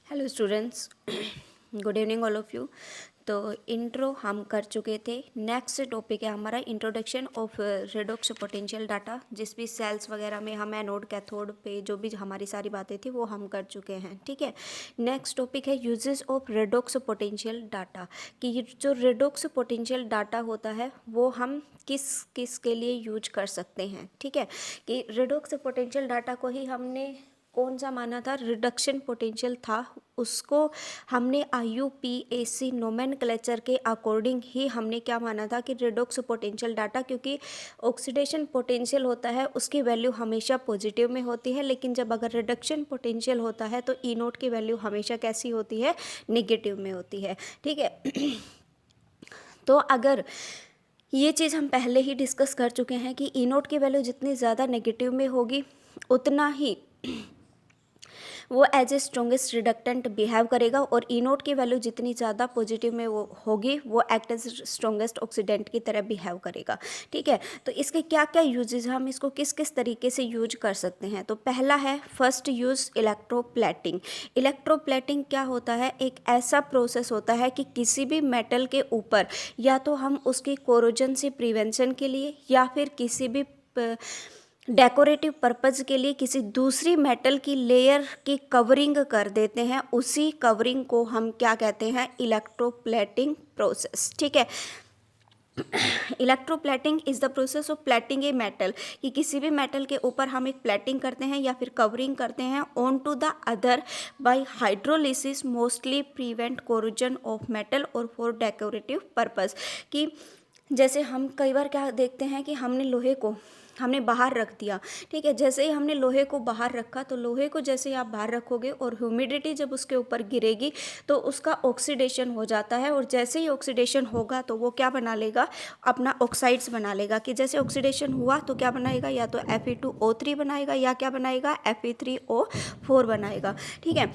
Hello students, good evening all of you. तो intro हम कर चुके थे। नेक्स्ट टॉपिक है हमारा introduction of redox potential data, जिस भी सेल्स वगैरह में हम एनोड कैथोड पे जो भी हमारी सारी बातें थी वो हम कर चुके हैं। ठीक है, नेक्स्ट टॉपिक है uses of redox potential data, कि ये जो रेडॉक्स पोटेंशियल डाटा होता है वो हम किस किस के लिए यूज कर सकते हैं। ठीक है, कि रेडॉक्स पोटेंशियल डाटा को ही हमने कौन सा माना था, रिडक्शन पोटेंशियल था, उसको हमने IUPAC नोमेनक्लेचर के अकॉर्डिंग ही हमने क्या माना था कि रिडॉक्स पोटेंशियल डाटा, क्योंकि ऑक्सीडेशन पोटेंशियल होता है उसकी वैल्यू हमेशा पॉजिटिव में होती है, लेकिन जब अगर रिडक्शन पोटेंशियल होता है तो ई नोट की वैल्यू हमेशा कैसी होती है, निगेटिव में होती है। ठीक है तो अगर ये चीज़ हम पहले ही डिस्कस कर चुके हैं कि ई नोट की वैल्यू जितनी ज़्यादा नेगेटिव में होगी उतना ही वो as a strongest reductant behave करेगा, और ई नोट की वैल्यू जितनी ज़्यादा पॉजिटिव में वो होगी वो एक्ट एज स्ट्रॉन्गेस्ट ऑक्सीडेंट की तरह बिहेव करेगा। ठीक है, तो इसके क्या क्या यूजेस हैं, हम इसको किस किस तरीके से यूज कर सकते हैं। तो पहला है फर्स्ट यूज़ इलेक्ट्रोप्लेटिंग। इलेक्ट्रोप्लेटिंग क्या होता है, एक ऐसा प्रोसेस होता है कि किसी भी मेटल के ऊपर या तो हम उसकी कोरोजन से प्रिवेंशन के लिए या फिर किसी भी डेकोरेटिव पर्पज़ के लिए किसी दूसरी मेटल की लेयर की कवरिंग कर देते हैं। उसी कवरिंग को हम क्या कहते हैं, इलेक्ट्रोप्लेटिंग प्रोसेस। ठीक है, electroplating is the process of plating a metal, कि किसी भी मेटल के ऊपर हम एक प्लेटिंग करते हैं या फिर कवरिंग करते हैं on to the other by hydrolysis, mostly prevent corrosion of metal और फॉर डेकोरेटिव पर्पज़। कि जैसे हम कई बार क्या देखते हैं कि हमने लोहे को हमने बाहर रख दिया। ठीक है, जैसे ही हमने लोहे को बाहर रखा तो लोहे को जैसे ही आप बाहर रखोगे और ह्यूमिडिटी जब उसके ऊपर गिरेगी तो उसका ऑक्सीडेशन हो जाता है, और जैसे ही ऑक्सीडेशन होगा तो वो क्या बना लेगा, अपना ऑक्साइड्स बना लेगा। कि जैसे ऑक्सीडेशन हुआ तो क्या बनाएगा, या तो Fe2O3 बनाएगा या क्या बनाएगा, Fe3O4 बनाएगा। ठीक है,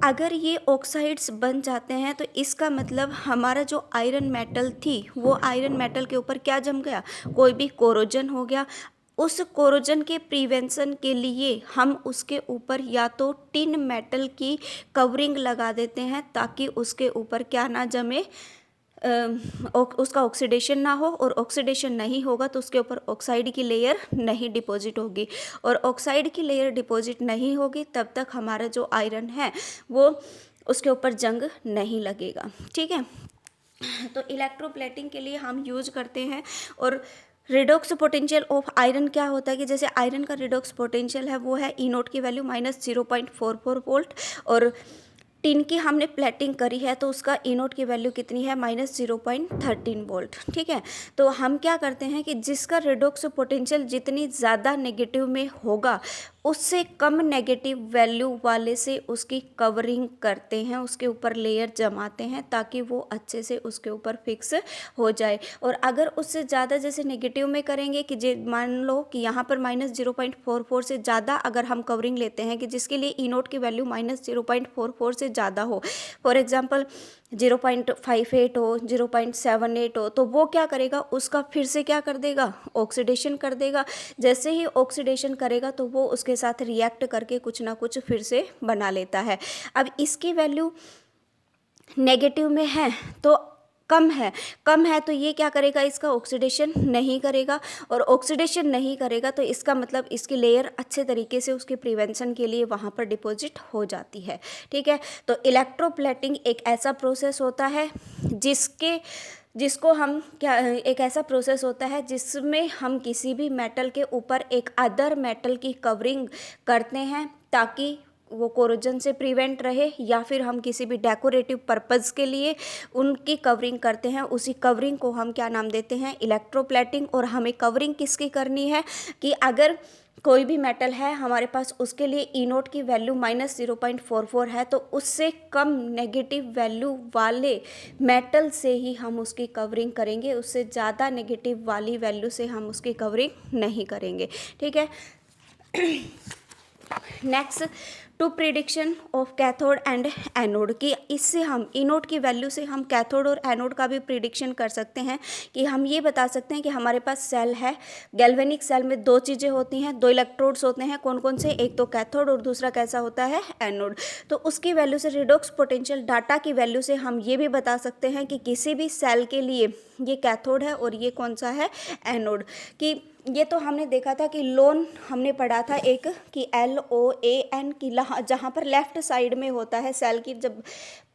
अगर ये ऑक्साइड्स बन जाते हैं तो इसका मतलब हमारा जो आयरन मेटल थी वो आयरन मेटल के ऊपर क्या जम गया, कोई भी कोरोजन हो गया। उस कोरोजन के प्रिवेंशन के लिए हम उसके ऊपर या तो टिन मेटल की कवरिंग लगा देते हैं ताकि उसके ऊपर क्या ना जमे, उसका ऑक्सीडेशन ना हो, और ऑक्सीडेशन नहीं होगा तो उसके ऊपर ऑक्साइड की लेयर नहीं डिपॉजिट होगी, और ऑक्साइड की लेयर डिपॉजिट नहीं होगी तब तक हमारा जो आयरन है वो उसके ऊपर जंग नहीं लगेगा। ठीक है, तो इलेक्ट्रोप्लेटिंग के लिए हम यूज करते हैं। और रिडॉक्स पोटेंशियल ऑफ आयरन क्या होता है, कि जैसे आयरन का रिडॉक्स पोटेंशियल है वो है ई नोट की वैल्यू -0.44 वोल्ट, और टिन की हमने प्लेटिंग करी है तो उसका ई नोट की वैल्यू कितनी है, -0.13 वोल्ट। ठीक है, तो हम क्या करते हैं कि जिसका रिडॉक्स पोटेंशियल जितनी ज़्यादा नेगेटिव में होगा उससे कम नेगेटिव वैल्यू वाले से उसकी कवरिंग करते हैं, उसके ऊपर लेयर जमाते हैं ताकि वो अच्छे से उसके ऊपर फिक्स हो जाए। और अगर उससे ज़्यादा जैसे नेगेटिव में करेंगे कि मान लो कि यहाँ पर -0.44 से ज़्यादा अगर हम कवरिंग लेते हैं कि जिसके लिए ई नोट की वैल्यू -0.44 से ज़्यादा हो, फॉर एग्जांपल 0.58 हो, 0.78 हो, तो वो क्या करेगा, उसका फिर से क्या कर देगा, ऑक्सीडेशन कर देगा। जैसे ही ऑक्सीडेशन करेगा तो वो उसके साथ रिएक्ट करके कुछ ना कुछ फिर से बना लेता है। अब इसकी वैल्यू नेगेटिव में है तो कम है तो ये क्या करेगा, इसका ऑक्सीडेशन नहीं करेगा, और ऑक्सीडेशन नहीं करेगा तो इसका मतलब इसकी लेयर अच्छे तरीके से उसके प्रिवेंशन के लिए वहाँ पर डिपॉजिट हो जाती है। ठीक है, तो इलेक्ट्रोप्लेटिंग एक ऐसा प्रोसेस होता है जिसको हम क्या, एक ऐसा प्रोसेस होता है जिसमें हम किसी भी मेटल के ऊपर एक अदर मेटल की कवरिंग करते हैं ताकि वो कोरोजन से प्रिवेंट रहे, या फिर हम किसी भी डेकोरेटिव पर्पज़ के लिए उनकी कवरिंग करते हैं। उसी कवरिंग को हम क्या नाम देते हैं, इलेक्ट्रोप्लेटिंग। और हमें कवरिंग किसकी करनी है, कि अगर कोई भी मेटल है हमारे पास उसके लिए ई नोट की वैल्यू -0.44 है तो उससे कम नेगेटिव वैल्यू वाले मेटल से ही हम उसकी कवरिंग करेंगे, उससे ज़्यादा नेगेटिव वाली वैल्यू से हम उसकी कवरिंग नहीं करेंगे। ठीक है, next, to prediction of cathode and anode, कि इससे हम इनोड की वैल्यू से हम कैथोड और एनोड का भी प्रिडिक्शन कर सकते हैं, कि हम ये बता सकते हैं कि हमारे पास सेल है, गैल्वेनिक सेल में दो चीज़ें होती हैं, दो इलेक्ट्रोड्स होते हैं, कौन कौन से, एक तो कैथोड और दूसरा कैसा होता है, एनोड। तो उसकी वैल्यू से, रिडोक्स पोटेंशियल डाटा की वैल्यू से हम ये भी बता सकते हैं कि किसी भी सेल के लिए ये कैथोड है और ये कौन सा है, एनोड। कि ये तो हमने देखा था कि लोन हमने पढ़ा था एक, कि LOAN की जहाँ पर लेफ्ट साइड में होता है सेल की, जब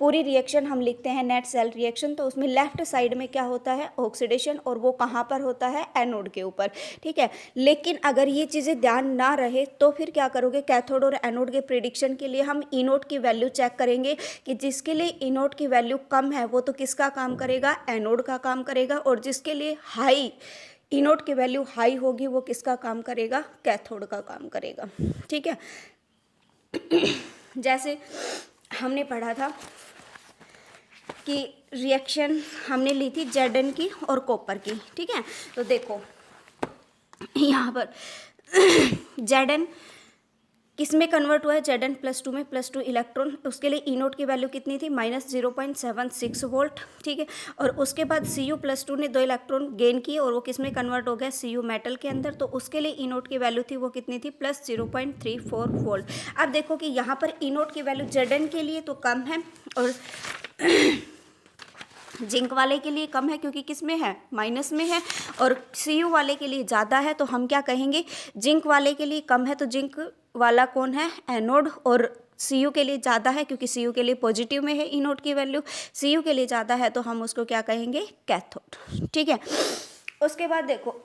पूरी रिएक्शन हम लिखते हैं नेट सेल रिएक्शन, तो उसमें लेफ्ट साइड में क्या होता है, ऑक्सीडेशन, और वो कहाँ पर होता है, एनोड के ऊपर। ठीक है, लेकिन अगर ये चीज़ें ध्यान ना रहे तो फिर क्या करोगे, कैथोड और एनोड के प्रिडिक्शन के लिए हम इनोड की वैल्यू चेक करेंगे, कि जिसके लिए इनोड की वैल्यू कम है वो तो किसका काम करेगा, एनोड का काम करेगा, और जिसके लिए हाई इनोड की वैल्यू हाई होगी वो किसका काम करेगा, कैथोड का काम करेगा। ठीक है, जैसे हमने पढ़ा था कि रिएक्शन हमने ली थी Zn की और कॉपर की। ठीक है, तो देखो यहाँ पर Zn किस में कन्वर्ट हुआ है, Zn +2 में, +2 इलेक्ट्रॉन, उसके लिए इनोड की वैल्यू कितनी थी, -0.76 वोल्ट। ठीक है, और उसके बाद Cu+2 ने 2 इलेक्ट्रॉन गेन किए और वो किस में कन्वर्ट हो गया, Cu मेटल के अंदर, तो उसके लिए इनोड की वैल्यू थी वो कितनी थी, +0.34 वोल्ट। अब देखो कि यहाँ पर इनोड की वैल्यू Zn के लिए तो कम है और जिंक वाले के लिए कम है, क्योंकि किस में है, माइनस में है, और Cu वाले के लिए ज़्यादा है, तो हम क्या कहेंगे, जिंक वाले के लिए कम है तो जिंक वाला कौन है, एनोड, और Cu के लिए ज़्यादा है क्योंकि Cu के लिए पॉजिटिव में है इनोड की वैल्यू, Cu के लिए ज़्यादा है तो हम उसको क्या कहेंगे, कैथोड। ठीक है, उसके बाद देखो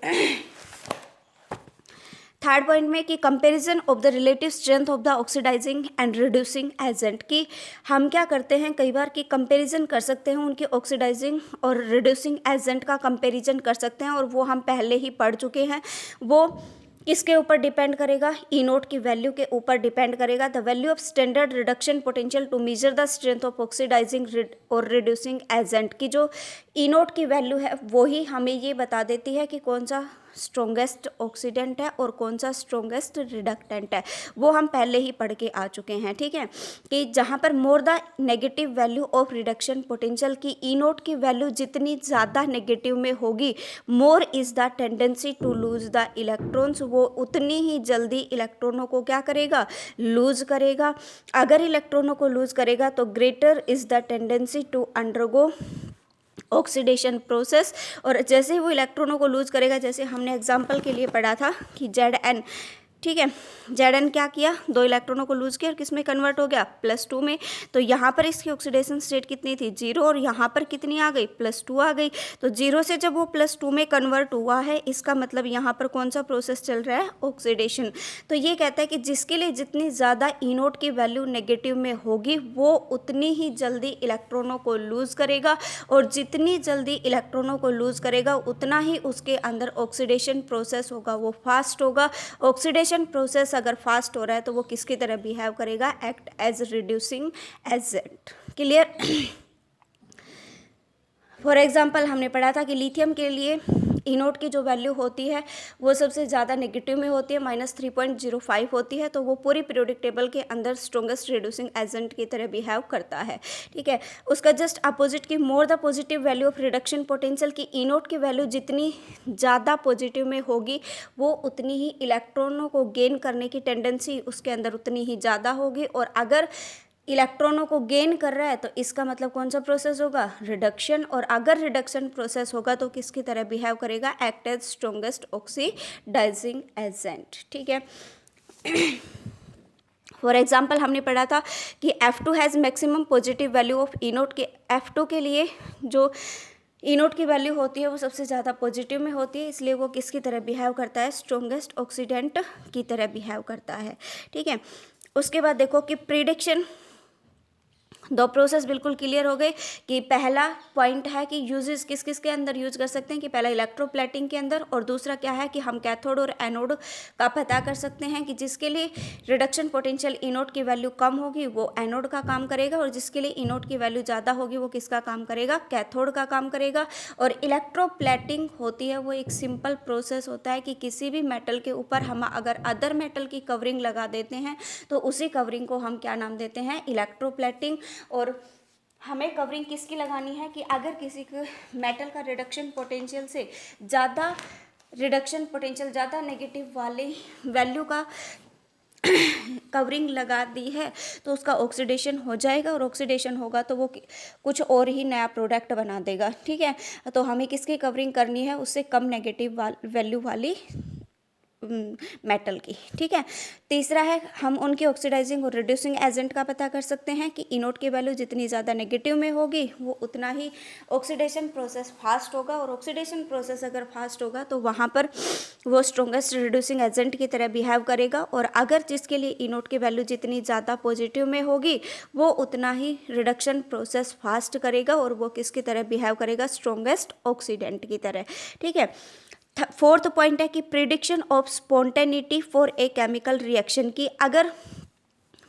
थर्ड पॉइंट में कि comparison of the relative strength of the oxidizing and reducing agent, कि हम क्या करते हैं कई बार कि कंपैरिजन कर सकते हैं उनके ऑक्सीडाइजिंग और रिड्यूसिंग एजेंट का कंपैरिजन कर सकते हैं, और वो हम पहले ही पढ़ चुके हैं। वो किसके ऊपर डिपेंड करेगा, इनोड की वैल्यू के ऊपर डिपेंड करेगा। The value of standard reduction potential to measure the strength of oxidizing और रिड्यूसिंग एजेंट, की जो इनोड की वैल्यू है वो ही हमें ये बता देती है कि कौन सा स्ट्रोंगेस्ट ऑक्सीडेंट है और कौन सा स्ट्रोंगेस्ट रिडक्टेंट है, वो हम पहले ही पढ़ के आ चुके हैं। ठीक है, कि जहाँ पर more the negative value of reduction potential, की इनोड की वैल्यू जितनी ज़्यादा नेगेटिव में होगी, more is the tendency to lose the electrons, वो उतनी ही जल्दी इलेक्ट्रॉनों को क्या करेगा, लूज करेगा। अगर इलेक्ट्रॉनों को लूज करेगा तो greater is the tendency to undergo oxidation process, और जैसे ही वो इलेक्ट्रॉनों को लूज करेगा, जैसे हमने एग्जांपल के लिए पढ़ा था कि Zn, ठीक है, Zn क्या किया, 2 इलेक्ट्रॉनों को लूज किया और किस में कन्वर्ट हो गया, +2 में। तो यहाँ पर इसकी ऑक्सीडेशन स्टेट कितनी थी, 0, और यहाँ पर कितनी आ गई, +2 आ गई। तो 0 से जब वो +2 में कन्वर्ट हुआ है, इसका मतलब यहाँ पर कौन सा प्रोसेस चल रहा है, ऑक्सीडेशन। तो ये कहता है कि जिसके लिए जितनी ज़्यादा इनोड की वैल्यू नेगेटिव में होगी, वो उतनी ही जल्दी इलेक्ट्रॉनों को लूज करेगा, और जितनी जल्दी इलेक्ट्रॉनों को लूज करेगा उतना ही उसके अंदर ऑक्सीडेशन प्रोसेस होगा, वो फास्ट होगा। ऑक्सीडेशन प्रोसेस अगर फास्ट हो रहा है तो वो किसकी तरह बिहेव करेगा, act as reducing agent. Clear. For example हमने पढ़ा था कि लिथियम के लिए इनोड की जो वैल्यू होती है वो सबसे ज़्यादा नेगेटिव में होती है, -3.05 होती है, तो वो पूरी पीरियोडिक टेबल के अंदर स्ट्रॉन्गेस्ट रिड्यूसिंग एजेंट की तरह बिहेव करता है। ठीक है, उसका जस्ट अपोजिट की more the positive value of reduction potential, की इनोड की वैल्यू जितनी ज़्यादा पॉजिटिव में होगी वो उतनी ही इलेक्ट्रॉनों को गेन करने की टेंडेंसी उसके अंदर उतनी ही ज़्यादा होगी, और अगर इलेक्ट्रॉनों को गेन कर रहा है तो इसका मतलब कौन सा प्रोसेस होगा, रिडक्शन, और अगर रिडक्शन प्रोसेस होगा तो किसकी तरह बिहेव करेगा, act as strongest oxidizing agent. ठीक है, फॉर एग्जाम्पल हमने पढ़ा था कि F2 has maximum positive value of E nought, के F2 के लिए जो इनोड की वैल्यू होती है वो सबसे ज़्यादा पॉजिटिव में होती है, इसलिए वो किसकी तरह बिहेव करता है, स्ट्रॉन्गेस्ट ऑक्सीडेंट की तरह बिहेव करता है। ठीक है, उसके बाद देखो कि प्रिडिक्शन दो प्रोसेस बिल्कुल क्लियर हो गए कि पहला पॉइंट है कि यूजेस किस किस के अंदर यूज कर सकते हैं, कि पहला इलेक्ट्रोप्लेटिंग के अंदर, और दूसरा क्या है कि हम कैथोड और एनोड का पता कर सकते हैं कि जिसके लिए रिडक्शन पोटेंशियल इनोड की वैल्यू कम होगी वो एनोड का काम करेगा, और जिसके लिए इनोड की वैल्यू ज़्यादा होगी वो किसका काम करेगा, कैथोड का काम करेगा। और इलेक्ट्रोप्लेटिंग होती है वो एक सिंपल प्रोसेस होता है कि किसी भी मेटल के ऊपर हम अगर अदर मेटल की कवरिंग लगा देते हैं तो उसी कवरिंग को हम क्या नाम देते हैं, इलेक्ट्रोप्लेटिंग। और हमें कवरिंग किसकी लगानी है कि अगर किसी को मेटल का रिडक्शन पोटेंशियल से ज़्यादा ज़्यादा नेगेटिव वाले वैल्यू का कवरिंग लगा दी है तो उसका ऑक्सीडेशन हो जाएगा, और ऑक्सीडेशन होगा तो वो कुछ और ही नया प्रोडक्ट बना देगा। ठीक है, तो हमें किसकी कवरिंग करनी है, उससे कम नेगेटिव वैल्यू वाली मेटल की। ठीक है, तीसरा है हम उनके ऑक्सीडाइजिंग और रिड्यूसिंग एजेंट का पता कर सकते हैं कि इनोड की वैल्यू जितनी ज़्यादा नेगेटिव में होगी वो उतना ही ऑक्सीडेशन प्रोसेस फास्ट होगा, और ऑक्सीडेशन प्रोसेस अगर फास्ट होगा तो वहाँ पर वो स्ट्रॉन्गेस्ट रिड्यूसिंग एजेंट की तरह बिहेव करेगा। और अगर जिसके लिए इनोड की वैल्यू जितनी ज़्यादा पॉजिटिव में होगी वो उतना ही रिडक्शन प्रोसेस फास्ट करेगा, और वो किसकी तरह बिहेव करेगा, स्ट्रॉन्गेस्ट ऑक्सीडेंट की तरह। ठीक है, फोर्थ पॉइंट है कि prediction of spontaneity for a chemical reaction, की अगर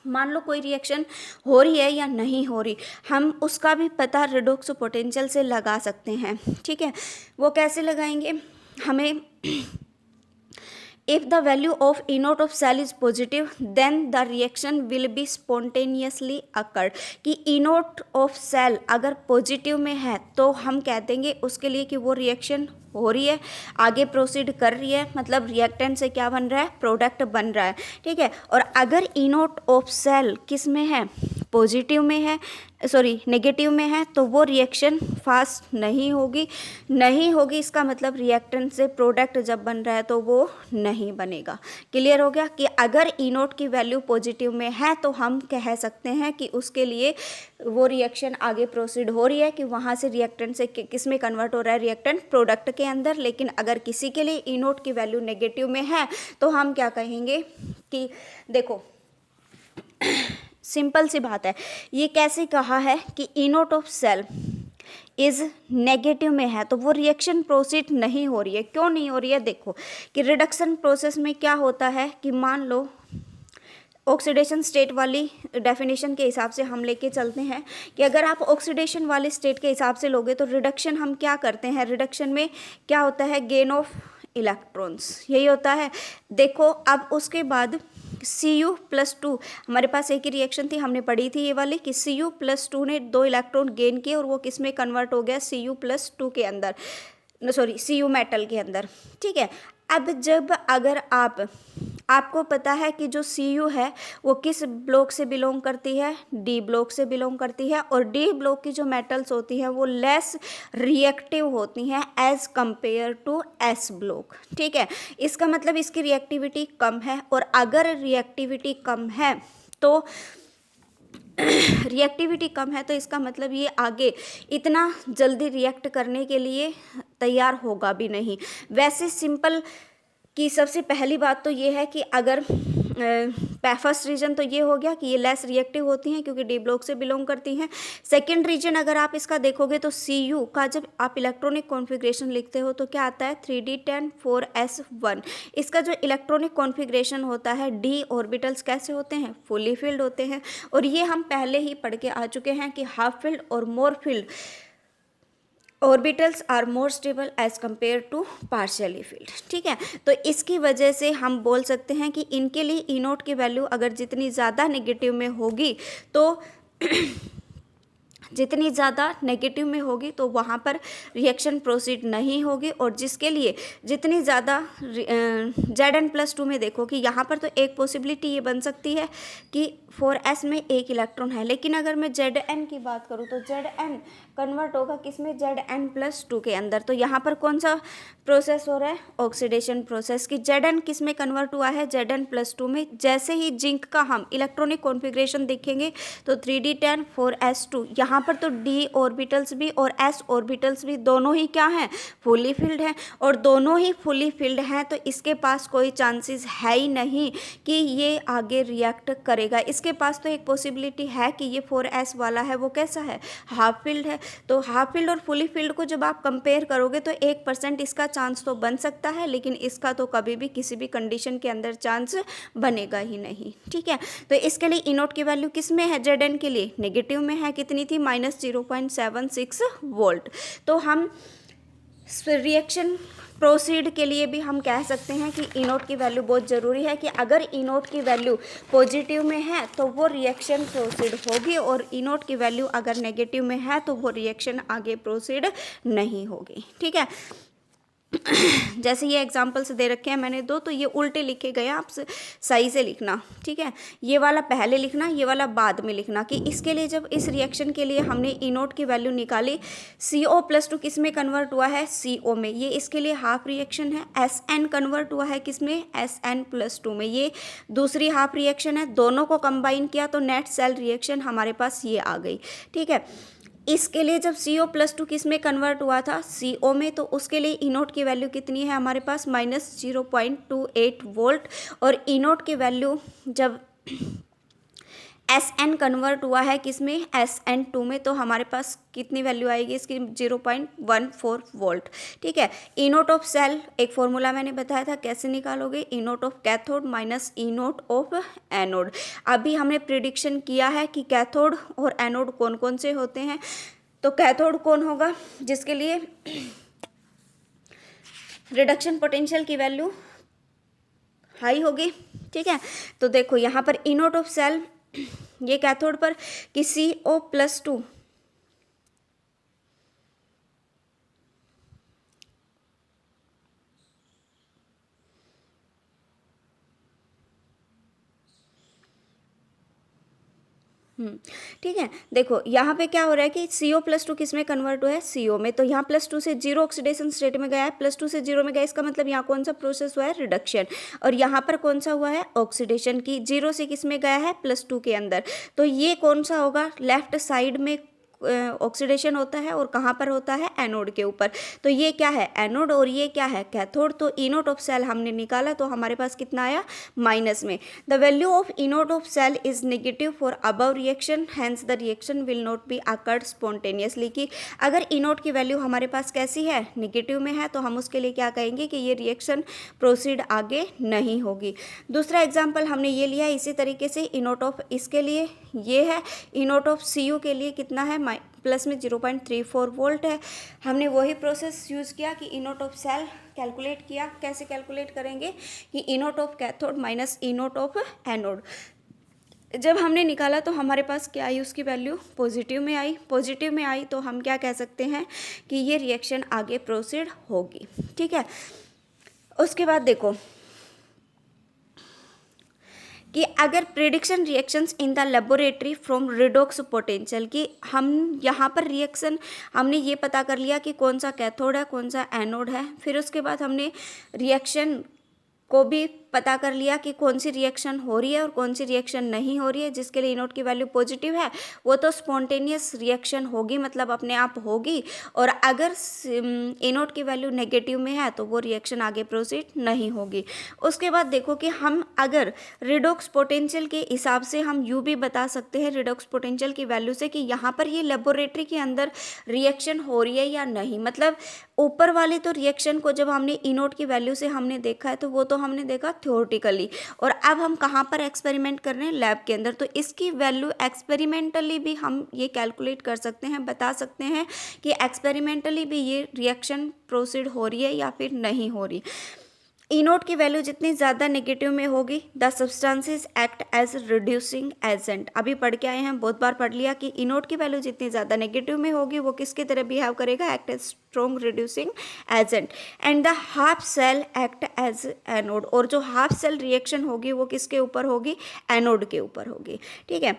मान लो कोई रिएक्शन हो रही है या नहीं हो रही, हम उसका भी पता रिडोक्स पोटेंशियल से लगा सकते हैं। ठीक है, वो कैसे लगाएंगे, हमें if the value of inode of cell is positive then the reaction will be spontaneously occurred, कि inode of cell अगर पॉजिटिव में है तो हम कह देंगे उसके लिए कि वो रिएक्शन हो रही है, आगे प्रोसीड कर रही है, मतलब रिएक्टेंट से क्या बन रहा है, प्रोडक्ट बन रहा है। ठीक है, और अगर इनोड ऑफ सेल किस में है, पॉजिटिव में है, सॉरी नेगेटिव में है, तो वो रिएक्शन फास्ट नहीं होगी। इसका मतलब रिएक्टेंट से प्रोडक्ट जब बन रहा है तो वो नहीं बनेगा। क्लियर हो गया कि अगर इनोड की वैल्यू पॉजिटिव में है तो हम कह सकते हैं कि उसके लिए वो रिएक्शन आगे प्रोसीड हो रही है, कि वहाँ से रिएक्टेंट से किस में कन्वर्ट हो रहा है, रिएक्टेंट प्रोडक्ट के अंदर। लेकिन अगर किसी के लिए इनोड की वैल्यू नेगेटिव में है तो हम क्या कहेंगे कि देखो सिंपल सी बात है, ये कैसे कहा है कि E nought of cell is negative में है तो वो रिएक्शन प्रोसीड नहीं हो रही है। क्यों नहीं हो रही है, देखो कि रिडक्शन प्रोसेस में क्या होता है कि मान लो ऑक्सीडेशन स्टेट वाली डेफिनेशन के हिसाब से हम लेके चलते हैं कि अगर आप ऑक्सीडेशन वाले स्टेट के हिसाब से लोगे तो रिडक्शन हम क्या करते हैं, रिडक्शन में क्या होता है, गेन ऑफ इलेक्ट्रॉन्स, यही होता है। देखो अब उसके बाद Cu+2, हमारे पास एक ही रिएक्शन थी, हमने पढ़ी थी ये वाली कि Cu+2 ने 2 इलेक्ट्रॉन गेन किए और वो किस में कन्वर्ट हो गया, Cu+2 के अंदर, सॉरी Cu मेटल के अंदर। ठीक है, अब जब अगर आपको पता है कि जो Cu है वो किस ब्लॉक से बिलोंग करती है, डी ब्लॉक से बिलोंग करती है, और डी ब्लॉक की जो मेटल्स होती हैं वो लेस रिएक्टिव होती हैं as compare to S block. ठीक है, इसका मतलब इसकी रिएक्टिविटी कम है, और अगर रिएक्टिविटी कम है तो इसका मतलब ये आगे इतना जल्दी रिएक्ट करने के लिए तैयार होगा भी नहीं। वैसे सिंपल कि सबसे पहली बात तो ये है कि अगर फर्स्ट रीजन तो ये हो गया कि ये लेस रिएक्टिव होती हैं क्योंकि डी ब्लॉक से बिलोंग करती हैं। सेकंड रीजन अगर आप इसका देखोगे तो Cu का जब आप इलेक्ट्रॉनिक कॉन्फ़िगरेशन लिखते हो तो क्या आता है, 3d10 4s1। इसका जो इलेक्ट्रॉनिक कॉन्फ़िगरेशन होता है, डी ऑर्बिटल्स कैसे होते हैं, फुली फिल्ड होते हैं, और ये हम पहले ही पढ़ के आ चुके हैं कि हाफ फिल्ड और more filled orbitals are more stable as compare to partially filled. ठीक है, तो इसकी वजह से हम बोल सकते हैं कि इनके लिए इनोड की वैल्यू अगर जितनी ज़्यादा नेगेटिव में होगी तो वहाँ पर रिएक्शन प्रोसीड नहीं होगी, और जिसके लिए जितनी ज़्यादा Zn+2 में देखो कि यहाँ पर तो एक पॉसिबिलिटी ये बन सकती है कि 4s में एक इलेक्ट्रॉन है, लेकिन अगर मैं Zn की बात करूँ तो Zn कन्वर्ट होगा किसमें, Zn+2 के अंदर। तो यहाँ पर कौन सा प्रोसेस हो रहा है, ऑक्सीडेशन प्रोसेस, कि Zn किस में कन्वर्ट हुआ है, Zn+2 में। जैसे ही जिंक का हम इलेक्ट्रॉनिक कॉन्फ़िगरेशन देखेंगे तो 3d10 4s2 यहाँ यहाँ पर तो d ऑर्बिटल्स भी और s ऑर्बिटल्स भी दोनों ही क्या हैं, फुली फिल्ड हैं, और दोनों ही फुली फिल्ड हैं, तो इसके पास कोई चांसेस है ही नहीं कि ये आगे रिएक्ट करेगा। इसके पास तो एक पॉसिबिलिटी है कि ये 4s वाला है वो कैसा है, हाफ फिल्ड है। तो हाफ फिल्ड और फुली फिल्ड को जब आप कंपेयर करोगे तो 1% इसका चांस तो बन सकता है, लेकिन इसका तो कभी भी किसी भी कंडीशन के अंदर चांस बनेगा ही नहीं। ठीक है, तो इसके लिए ई नोट की वैल्यू किस में है, Zn के लिए नेगेटिव में है, कितनी थी, -0.76 वोल्ट। तो हम रिएक्शन प्रोसीड के लिए भी हम कह सकते हैं कि ई नोट की वैल्यू बहुत ज़रूरी है, कि अगर ई नोट की वैल्यू पॉजिटिव में है तो वो रिएक्शन प्रोसीड होगी, और ई नोट की वैल्यू अगर नेगेटिव में है तो वो रिएक्शन आगे प्रोसीड नहीं होगी। ठीक है, जैसे ये एग्जांपल्स दे रखे हैं मैंने दो, तो ये उल्टे लिखे गए हैं, आप सही से लिखना। ठीक है, ये वाला पहले लिखना, ये वाला बाद में लिखना, कि इसके लिए जब इस रिएक्शन के लिए हमने ई नोट की वैल्यू निकाली, CO+2 किस में कन्वर्ट हुआ है, CO में, ये इसके लिए हाफ रिएक्शन है। SN कन्वर्ट हुआ है किस में, SN+2 में, ये दूसरी हाफ रिएक्शन है। दोनों को कंबाइन किया तो नेट सेल रिएक्शन हमारे पास ये आ गई। ठीक है, इसके लिए जब CO+2 किस में कन्वर्ट हुआ था, CO में, तो उसके लिए ई नोट की वैल्यू कितनी है हमारे पास, -0.28 वोल्ट, और ई नोट की वैल्यू जब SN कन्वर्ट हुआ है किस में, SN2 में, तो हमारे पास कितनी वैल्यू आएगी इसकी, 0.14 वोल्ट। ठीक है, ई नोट ऑफ सेल एक फॉर्मूला मैंने बताया था कैसे निकालोगे, E note of cathode minus E note of anode. अभी हमने प्रिडिक्शन किया है कि कैथोड और एनोड कौन कौन से होते हैं। तो कैथोड कौन होगा, जिसके लिए रिडक्शन पोटेंशियल की वैल्यू हाई होगी। ठीक है, तो देखो यहाँ पर ई नोट ऑफ सेल ये कैथोड पर कि CO+2 ठीक है, देखो यहाँ पे क्या हो रहा है कि CO+2 किस में कन्वर्ट हुआ है, CO में, तो यहाँ +2 से 0 ऑक्सीडेशन स्टेट में गया है, +2 से 0 में गया, इसका मतलब यहाँ कौन सा प्रोसेस हुआ है, रिडक्शन, और यहाँ पर कौन सा हुआ है, ऑक्सीडेशन की, 0 से किस में गया है, +2 के अंदर। तो ये कौन सा होगा, लेफ्ट साइड में ऑक्सीडेशन होता है, और कहाँ पर होता है, एनोड के ऊपर। तो ये क्या है, एनोड, और ये क्या है, कैथोड। तो ई नोट ऑफ सेल हमने निकाला तो हमारे पास कितना आया, माइनस में। The value of E note of cell is negative for above reaction, hence the reaction will not be occurred spontaneously. कि अगर ई नोट की वैल्यू हमारे पास कैसी है, नेगेटिव में है, तो हम उसके लिए क्या कहेंगे कि ये रिएक्शन प्रोसीड आगे नहीं होगी। दूसरा एग्जाम्पल हमने ये लिया है इसी तरीके से, ई नोट ऑफ इसके लिए ये है, ई नोट ऑफ CU के लिए कितना है, प्लस में 0.34 वोल्ट है। हमने वही प्रोसेस यूज़ किया कि E note of cell calculate किया। कैसे कैलकुलेट करेंगे कि E note of cathode minus E note of anode, जब हमने निकाला तो हमारे पास क्या आई, उसकी वैल्यू पॉजिटिव में आई। पॉजिटिव में आई तो हम क्या कह सकते हैं कि ये रिएक्शन आगे प्रोसीड होगी। ठीक है, उसके बाद देखो कि अगर prediction reactions in the laboratory from redox potential, कि हम यहाँ पर रिएक्शन हमने ये पता कर लिया कि कौन सा कैथोड है कौन सा एनोड है, फिर उसके बाद हमने रिएक्शन को भी पता कर लिया कि कौन सी रिएक्शन हो रही है और कौन सी रिएक्शन नहीं हो रही है। जिसके लिए ई नोट की वैल्यू पॉजिटिव है वो तो स्पॉन्टेनियस रिएक्शन होगी, मतलब अपने आप होगी, और अगर ई नोट की वैल्यू नेगेटिव में है तो वो रिएक्शन आगे प्रोसीड नहीं होगी। उसके बाद देखो कि हम अगर रिडॉक्स पोटेंशियल के हिसाब से हम यूँ भी बता सकते हैं रिडॉक्स पोटेंशियल की वैल्यू से कि यहाँ पर ये लेबोरेटरी के अंदर रिएक्शन हो रही है या नहीं। मतलब ऊपर वाले तो रिएक्शन को जब हमने ई नोट की वैल्यू से हमने देखा है तो वो तो हमने देखा थ्योरेटिकली, और अब हम कहाँ पर एक्सपेरिमेंट कर रहे हैं, लैब के अंदर। तो इसकी वैल्यू एक्सपेरिमेंटली भी हम ये कैलकुलेट कर सकते हैं, बता सकते हैं कि एक्सपेरिमेंटली भी ये रिएक्शन प्रोसीड हो रही है या फिर नहीं हो रही। ई नोट की वैल्यू जितनी ज़्यादा नेगेटिव में होगी the substances act as reducing agent. अभी पढ़ के आए हैं, बहुत बार पढ़ लिया कि ई नोट की वैल्यू जितनी ज़्यादा नेगेटिव में होगी वो किसकी तरह बिहेव करेगा, act as strong reducing agent, and the half cell act as anode. और जो हाफ सेल रिएक्शन होगी वो किसके ऊपर होगी, एनोड के ऊपर होगी। ठीक है,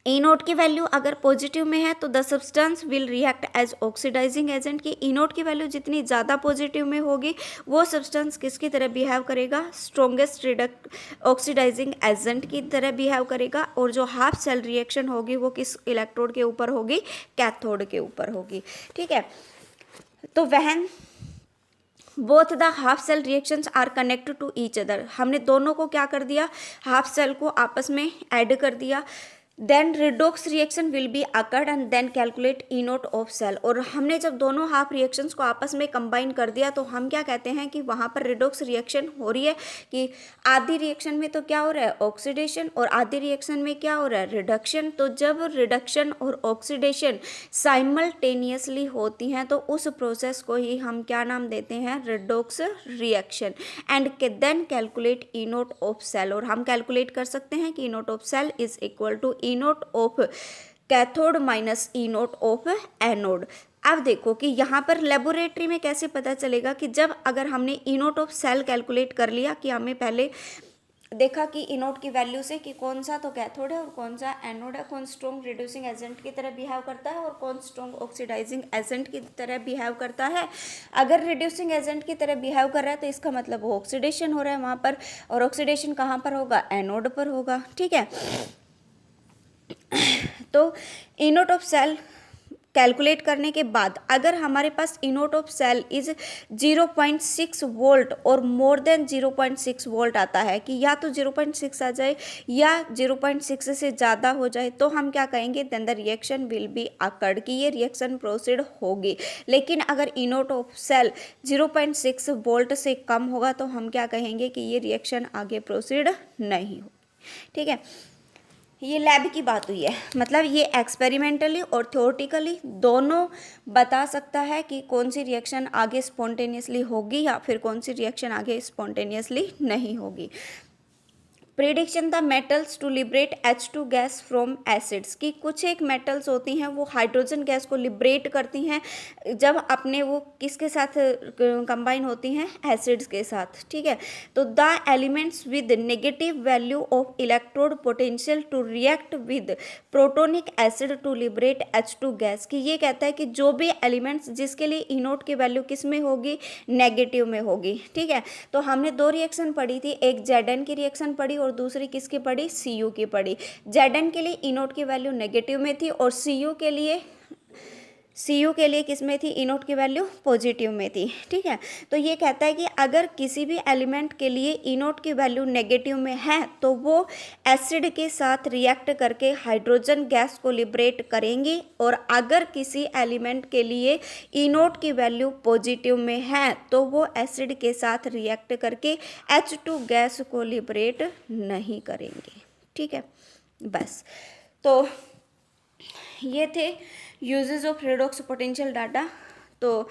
ई नोट की वैल्यू अगर पॉजिटिव में है तो the substance will react as oxidizing agent, की ई नोट की वैल्यू जितनी ज़्यादा पॉजिटिव में होगी वो सब्सटेंस किसकी तरह बिहेव करेगा, स्ट्रॉन्गेस्ट ऑक्सीडाइजिंग एजेंट की तरह बिहेव करेगा। और जो हाफ सेल रिएक्शन होगी वो किस इलेक्ट्रोड के ऊपर होगी, कैथोड के ऊपर होगी। ठीक है, तो when both the half cell reactions are connected to each other, हमने दोनों को क्या कर दिया, हाफ सेल को आपस में ऐड कर दिया। Then redox reaction will be occurred and then calculate E note of cell, और हमने जब दोनों हाफ रिएक्शंस को आपस में कंबाइन कर दिया तो हम क्या कहते हैं कि वहाँ पर रिडोक्स रिएक्शन हो रही है, कि आधी रिएक्शन में तो क्या हो रहा है, ऑक्सीडेशन, और आधी रिएक्शन में क्या हो रहा है, रिडक्शन। तो जब रिडक्शन और ऑक्सीडेशन साइमल्टेनियसली होती हैं तो उस प्रोसेस को ही हम क्या नाम देते हैं, redox reaction. And then calculate E note of cell, और हम कैलकुलेट कर सकते हैं कि E note of cell is equal to E note of cathode minus E note of anode. अब देखो कि यहाँ पर लेबोरेटरी में कैसे पता चलेगा, कि जब अगर हमने ई नोट ऑफ सेल कैलकुलेट कर लिया, कि हमें पहले देखा कि ई नोट की वैल्यू से कि कौन सा तो कैथोड है और कौन सा एनोड है, कौन स्ट्रॉन्ग रिड्यूसिंग एजेंट की तरह बिहेव करता है और कौन स्ट्रॉन्ग ऑक्सीडाइजिंग एजेंट की तरह बिहेव करता है। अगर रिड्यूसिंग एजेंट की तरह बिहेव कर रहा है तो इसका मतलब वो ऑक्सीडेशन हो रहा है वहाँ पर, और ऑक्सीडेशन कहाँ पर होगा, एनोड पर होगा। ठीक है, तो E note of cell calculate करने के बाद अगर हमारे पास E note of cell is 0.6 volt और मोर देन 0.6 वोल्ट आता है, कि या तो 0.6 आ जाए या 0.6 से ज़्यादा हो जाए, तो हम क्या कहेंगे, then the reaction will be occurred, कि ये रिएक्शन प्रोसीड होगी। लेकिन अगर E note of cell 0.6 volt से कम होगा तो हम क्या कहेंगे कि ये रिएक्शन आगे प्रोसीड नहीं होगी। ठीक है, ये लैब की बात हुई है, मतलब ये एक्सपेरिमेंटली और थ्योरेटिकली दोनों बता सकता है कि कौन सी रिएक्शन आगे स्पॉन्टेनियसली होगी या फिर कौन सी रिएक्शन आगे स्पॉन्टेनियसली नहीं होगी। Prediction the metals to liberate H2 gas from acids, की कुछ एक मेटल्स होती हैं वो हाइड्रोजन गैस को लिबरेट करती हैं जब अपने वो किसके साथ कंबाइन होती हैं, एसिड्स के साथ। ठीक है, तो the elements with negative value of electrode potential to react with protonic acid to liberate H2 gas, की ये कहता है कि जो भी एलिमेंट्स जिसके लिए ई नोट की वैल्यू किस में होगी, नेगेटिव में होगी। ठीक है, तो हमने दो रिएक्शन पढ़ी थी, एक Zn की रिएक्शन पढ़ी और दूसरी किसकी पढ़ी, Cu की पढ़ी। Zn के लिए ई नोट की वैल्यू नेगेटिव में थी और Cu के लिए किस में थी, ई नोट की वैल्यू पॉजिटिव में थी। ठीक है, तो ये कहता है कि अगर किसी भी एलिमेंट के लिए ई नोट की वैल्यू नेगेटिव में है तो वो एसिड के साथ रिएक्ट करके हाइड्रोजन गैस को लिबरेट करेंगी, और अगर किसी एलिमेंट के लिए ई नोट की वैल्यू पॉजिटिव में है तो वो एसिड के साथ रिएक्ट करके H2 गैस को लिबरेट नहीं करेंगे। ठीक है, बस तो ये थे uses of redox potential data. तो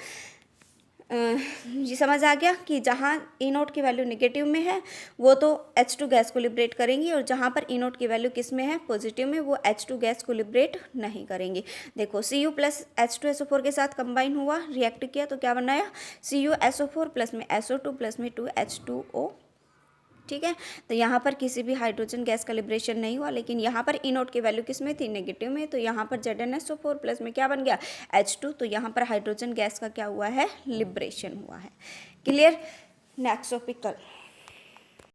ये समझ आ गया कि जहाँ ई नोट की वैल्यू नेगेटिव में है वो तो H2 गैस को लिबरेट करेंगी, और जहाँ पर ई नोट की वैल्यू किस में है, पॉजिटिव में, वो H2 गैस को लिबरेट नहीं करेंगी। देखो Cu प्लस H2SO4 के साथ कंबाइन हुआ, रिएक्ट किया तो क्या बनाया, CuSO4 प्लस में SO2 प्लस में 2H2O। ठीक है, तो यहाँ पर किसी भी हाइड्रोजन गैस का लिबरेशन नहीं हुआ, लेकिन यहाँ पर ई नोट की वैल्यू किस में थी, नेगेटिव में, तो यहाँ पर ZnSO4 प्लस में क्या बन गया, H2, तो यहाँ पर हाइड्रोजन गैस का क्या हुआ है, लिबरेशन हुआ है। क्लियर, नेक्स्ट टॉपिक कल।